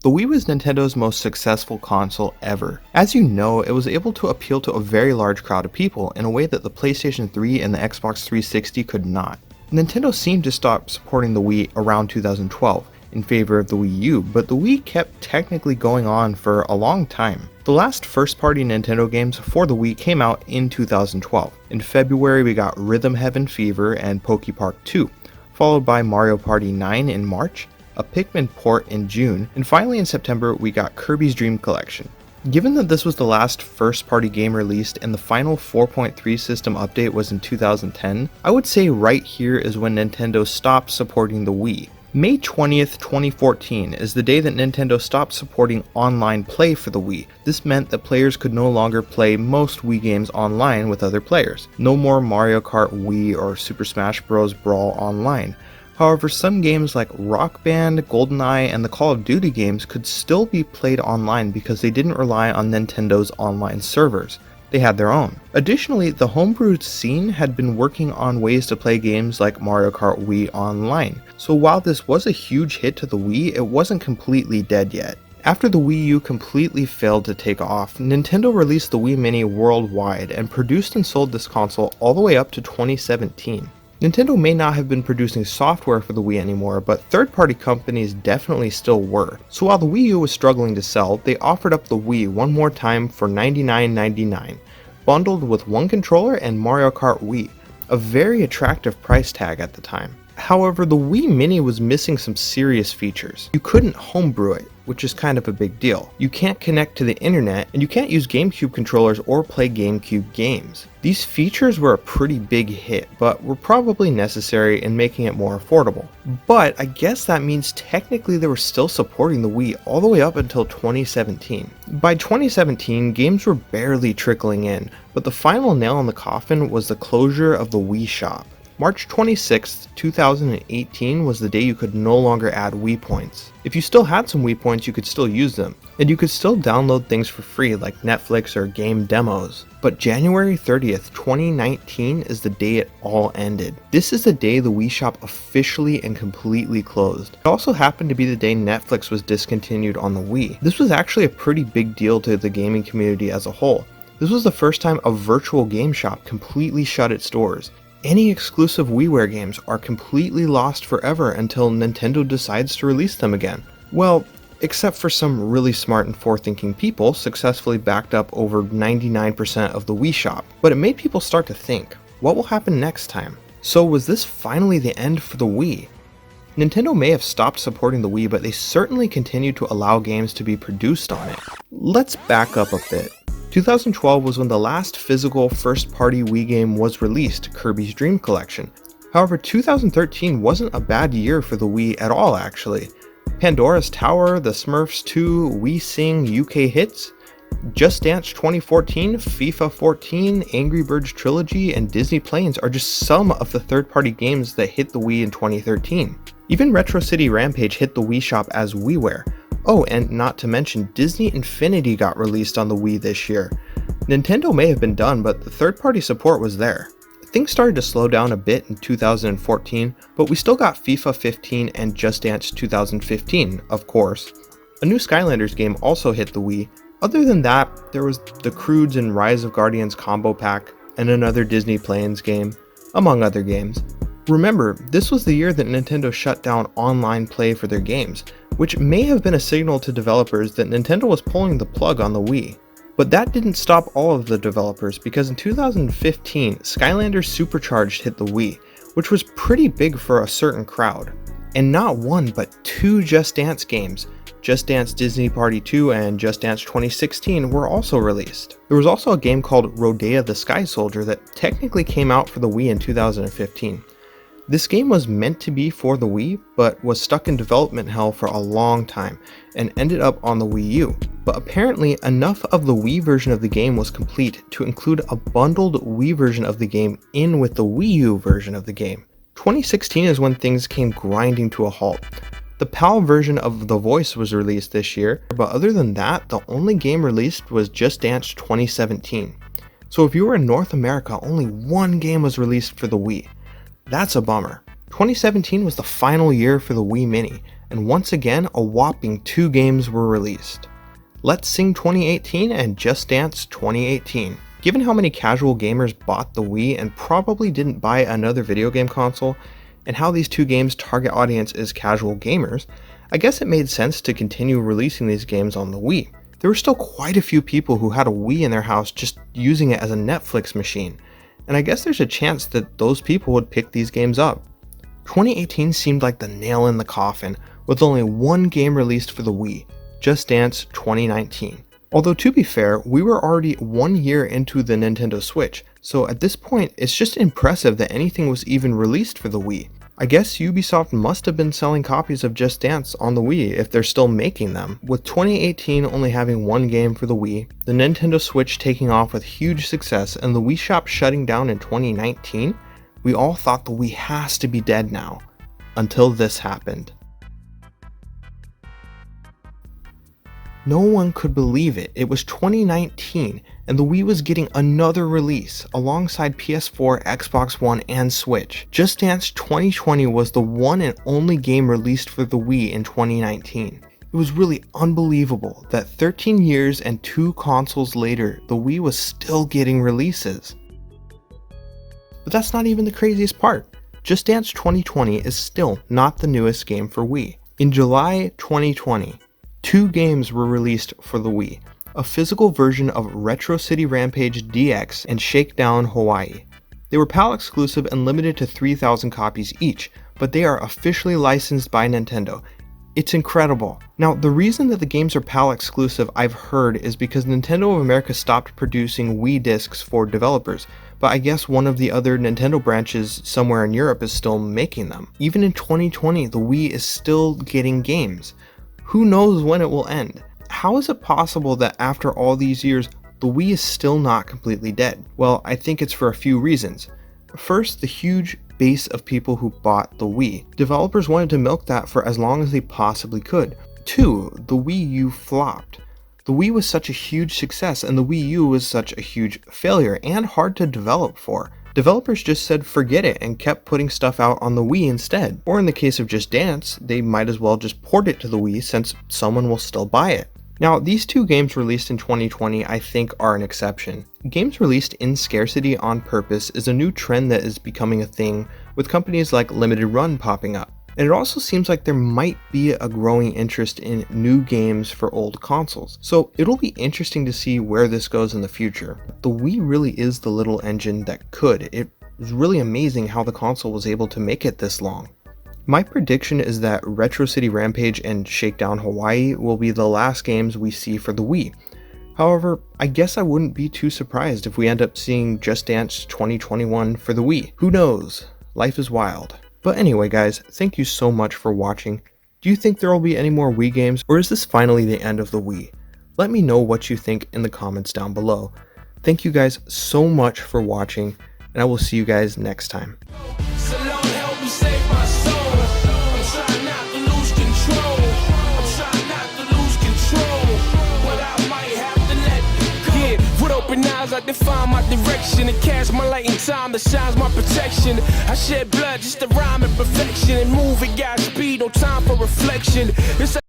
The Wii was Nintendo's most successful console ever. As you know, it was able to appeal to a very large crowd of people in a way that the PlayStation 3 and the Xbox 360 could not. Nintendo seemed to stop supporting the Wii around 2012 in favor of the Wii U, but the Wii kept technically going on for a long time. The last first-party Nintendo games for the Wii came out in 2012. In February we got Rhythm Heaven Fever and Poke Park 2, followed by Mario Party 9 in March, a Pikmin port in June, and finally in September we got Kirby's Dream Collection. Given that this was the last first-party game released and the final 4.3 system update was in 2010, I would say right here is when Nintendo stopped supporting the Wii. May 20th, 2014 is the day that Nintendo stopped supporting online play for the Wii. This meant that players could no longer play most Wii games online with other players. No more Mario Kart Wii or Super Smash Bros. Brawl online. However, some games like Rock Band, GoldenEye, and the Call of Duty games could still be played online because they didn't rely on Nintendo's online servers. They had their own. Additionally, the homebrew scene had been working on ways to play games like Mario Kart Wii online. So while this was a huge hit to the Wii, it wasn't completely dead yet. After the Wii U completely failed to take off, Nintendo released the Wii Mini worldwide and produced and sold this console all the way up to 2017. Nintendo may not have been producing software for the Wii anymore, but third-party companies definitely still were. So while the Wii U was struggling to sell, they offered up the Wii one more time for $99.99, bundled with one controller and Mario Kart Wii, a very attractive price tag at the time. However, the Wii Mini was missing some serious features. You couldn't homebrew it, which is kind of a big deal. You can't connect to the internet, and you can't use GameCube controllers or play GameCube games. These features were a pretty big hit, but were probably necessary in making it more affordable. But I guess that means technically they were still supporting the Wii all the way up until 2017. By 2017, games were barely trickling in, but the final nail in the coffin was the closure of the Wii Shop. March 26, 2018 was the day you could no longer add Wii points. If you still had some Wii points, you could still use them, and you could still download things for free like Netflix or game demos. But January 30th, 2019 is the day it all ended. This is the day the Wii Shop officially and completely closed. It also happened to be the day Netflix was discontinued on the Wii. This was actually a pretty big deal to the gaming community as a whole. This was the first time a virtual game shop completely shut its doors. Any exclusive WiiWare games are completely lost forever until Nintendo decides to release them again. Well, except for some really smart and forward-thinking people successfully backed up over 99% of the Wii Shop. But it made people start to think, what will happen next time? So was this finally the end for the Wii? Nintendo may have stopped supporting the Wii, but they certainly continued to allow games to be produced on it. Let's back up a bit. 2012 was when the last physical first-party Wii game was released, Kirby's Dream Collection. However, 2013 wasn't a bad year for the Wii at all actually. Pandora's Tower, The Smurfs 2, Wii Sing UK hits, Just Dance 2014, FIFA 14, Angry Birds Trilogy, and Disney Planes are just some of the third-party games that hit the Wii in 2013. Even Retro City Rampage hit the Wii Shop as WiiWare. Oh, and not to mention, Disney Infinity got released on the Wii this year. Nintendo may have been done, but the third-party support was there. Things started to slow down a bit in 2014, but we still got FIFA 15 and Just Dance 2015, of course. A new Skylanders game also hit the Wii. Other than that, there was the Croods and Rise of Guardians combo pack, and another Disney Planes game, among other games. Remember, this was the year that Nintendo shut down online play for their games, which may have been a signal to developers that Nintendo was pulling the plug on the Wii. But that didn't stop all of the developers, because in 2015, Skylanders Supercharged hit the Wii, which was pretty big for a certain crowd. And not one, but two Just Dance games, Just Dance Disney Party 2 and Just Dance 2016 were also released. There was also a game called Rodea the Sky Soldier that technically came out for the Wii in 2015. This game was meant to be for the Wii, but was stuck in development hell for a long time, and ended up on the Wii U. But apparently, enough of the Wii version of the game was complete to include a bundled Wii version of the game in with the Wii U version of the game. 2016 is when things came grinding to a halt. The PAL version of The Voice was released this year, but other than that, the only game released was Just Dance 2017. So if you were in North America, only one game was released for the Wii. That's a bummer. 2017 was the final year for the Wii Mini, and once again, a whopping 2 games were released. Let's Sing 2018 and Just Dance 2018. Given how many casual gamers bought the Wii and probably didn't buy another video game console, and how these 2 games' target audience is casual gamers, I guess it made sense to continue releasing these games on the Wii. There were still quite a few people who had a Wii in their house just using it as a Netflix machine, and I guess there's a chance that those people would pick these games up. 2018 seemed like the nail in the coffin, with only 1 game released for the Wii, Just Dance 2019. Although to be fair, we were already 1 year into the Nintendo Switch, so at this point it's just impressive that anything was even released for the Wii. I guess Ubisoft must have been selling copies of Just Dance on the Wii if they're still making them. With 2018 only having 1 game for the Wii, the Nintendo Switch taking off with huge success, and the Wii Shop shutting down in 2019, we all thought the Wii has to be dead now. Until this happened. No one could believe it. It was 2019 and the Wii was getting another release alongside PS4, Xbox One, and Switch. Just Dance 2020 was the one and only game released for the Wii in 2019. It was really unbelievable that 13 years and 2 consoles later, the Wii was still getting releases. But that's not even the craziest part. Just Dance 2020 is still not the newest game for Wii. In July 2020, 2 games were released for the Wii, a physical version of Retro City Rampage DX and Shakedown Hawaii. They were PAL exclusive and limited to 3,000 copies each, but they are officially licensed by Nintendo. It's incredible. Now, the reason that the games are PAL exclusive, I've heard, is because Nintendo of America stopped producing Wii discs for developers, but I guess one of the other Nintendo branches somewhere in Europe is still making them. Even in 2020, the Wii is still getting games. Who knows when it will end? How is it possible that after all these years, the Wii is still not completely dead? Well, I think it's for a few reasons. First, the huge base of people who bought the Wii. Developers wanted to milk that for as long as they possibly could. 2, the Wii U flopped. The Wii was such a huge success and the Wii U was such a huge failure and hard to develop for. Developers just said forget it and kept putting stuff out on the Wii instead. Or in the case of Just Dance, they might as well just port it to the Wii since someone will still buy it. Now, these 2 games released in 2020 I think are an exception. Games released in scarcity on purpose is a new trend that is becoming a thing, with companies like Limited Run popping up. And it also seems like there might be a growing interest in new games for old consoles. So it'll be interesting to see where this goes in the future. The Wii really is the little engine that could. It was really amazing how the console was able to make it this long. My prediction is that Retro City Rampage and Shakedown Hawaii will be the last games we see for the Wii. However, I guess I wouldn't be too surprised if we end up seeing Just Dance 2021 for the Wii. Who knows? Life is wild. But anyway guys, thank you so much for watching. Do you think there will be any more Wii games, or is this finally the end of the Wii? Let me know what you think in the comments down below. Thank you guys so much for watching, and I will see you guys next time. I define my direction and cast my light in time that shines my protection. I shed blood just to rhyme in perfection and move at God's speed, no time for reflection. It's